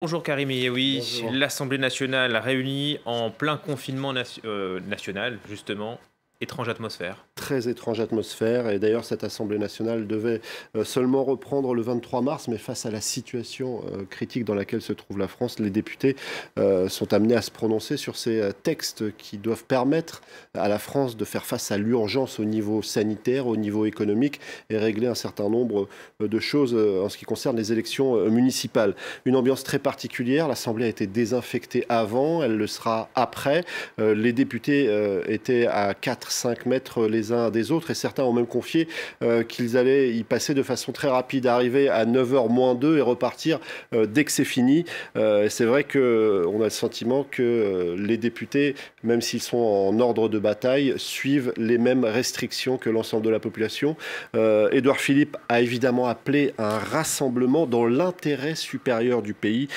Bonjour Karim oui, Bonjour. l'Assemblée nationale réunie en plein confinement national, justement, étrange atmosphère. Très étrange atmosphère et d'ailleurs cette Assemblée nationale devait seulement reprendre le 23 mars, mais face à la situation critique dans laquelle se trouve la France, les députés sont amenés à se prononcer sur ces textes qui doivent permettre à la France de faire face à l'urgence au niveau sanitaire, au niveau économique et régler un certain nombre de choses en ce qui concerne les élections municipales. Une ambiance très particulière, l'Assemblée a été désinfectée avant, elle le sera après. Les députés étaient à 4-5 mètres les uns des autres et certains ont même confié qu'ils allaient y passer de façon très rapide, arriver à 9h moins 2 et repartir dès que c'est fini. C'est vrai qu'on a le sentiment que les députés, même s'ils sont en ordre de bataille, suivent les mêmes restrictions que l'ensemble de la population. Édouard Philippe a évidemment appelé à un rassemblement dans l'intérêt supérieur du pays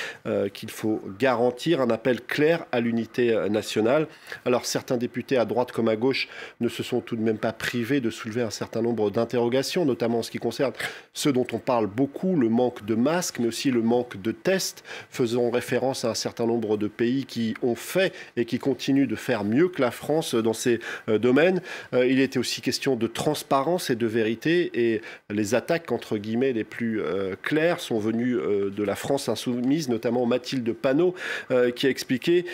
qu'il faut garantir, un appel clair à l'unité nationale. Alors certains députés à droite comme à gauche ne se sont tout de même pas privés de soulever un certain nombre d'interrogations, notamment en ce qui concerne ce dont on parle beaucoup, le manque de masques, mais aussi le manque de tests, faisant référence à un certain nombre de pays qui ont fait et qui continuent de faire mieux que la France dans ces domaines. Il était aussi question de transparence et de vérité, et les attaques, entre guillemets, les plus claires sont venues de la France insoumise, notamment Mathilde Panot, qui a expliqué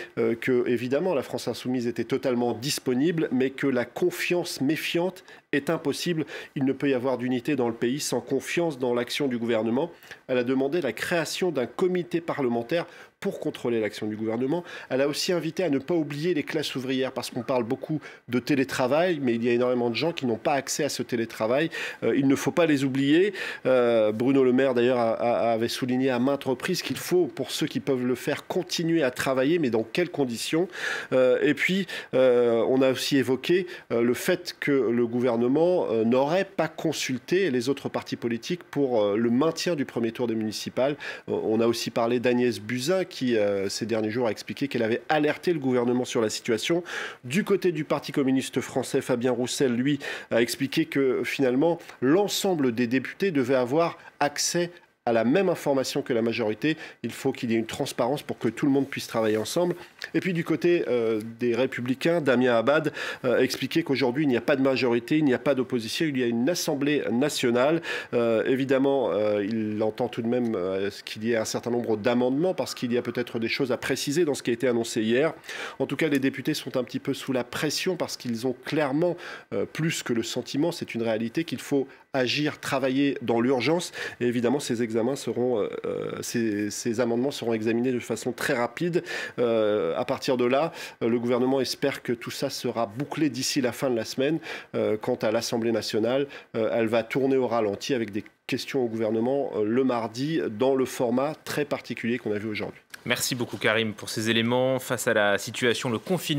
que, évidemment, la France insoumise était totalement disponible, mais que la confiance méfiante est impossible. Il ne peut y avoir d'unité dans le pays sans confiance dans l'action du gouvernement. Elle a demandé la création d'un comité parlementaire pour contrôler l'action du gouvernement. Elle a aussi invité à ne pas oublier les classes ouvrières, parce qu'on parle beaucoup de télétravail, mais il y a énormément de gens qui n'ont pas accès à ce télétravail. Il ne faut pas les oublier. Bruno Le Maire, d'ailleurs, avait souligné à maintes reprises qu'il faut, pour ceux qui peuvent le faire, continuer à travailler, mais dans quelles conditions? Et puis, on a aussi évoqué le fait que le gouvernement n'aurait pas consulté les autres partis politiques pour le maintien du premier tour des municipales. On a aussi parlé d'Agnès Buzyn, qui, ces derniers jours, a expliqué qu'elle avait alerté le gouvernement sur la situation. Du côté du Parti communiste français, Fabien Roussel, lui, a expliqué que, finalement, l'ensemble des députés devaient avoir accès à la même information que la majorité. Il faut qu'il y ait une transparence pour que tout le monde puisse travailler ensemble. Et puis du côté des Républicains, Damien Abad a expliqué qu'aujourd'hui, il n'y a pas de majorité, il n'y a pas d'opposition, il y a une Assemblée nationale. Évidemment, il entend tout de même qu'il y ait un certain nombre d'amendements, parce qu'il y a peut-être des choses à préciser dans ce qui a été annoncé hier. En tout cas, les députés sont un petit peu sous la pression, parce qu'ils ont clairement, plus que le sentiment, c'est une réalité, qu'il faut agir, travailler dans l'urgence. Et évidemment, ces amendements seront examinés de façon très rapide. À partir de là, le gouvernement espère que tout ça sera bouclé d'ici la fin de la semaine. Quant à l'Assemblée nationale, elle va tourner au ralenti avec des questions au gouvernement le mardi, dans le format très particulier qu'on a vu aujourd'hui. Merci beaucoup Karim pour ces éléments face à la situation, le confinement.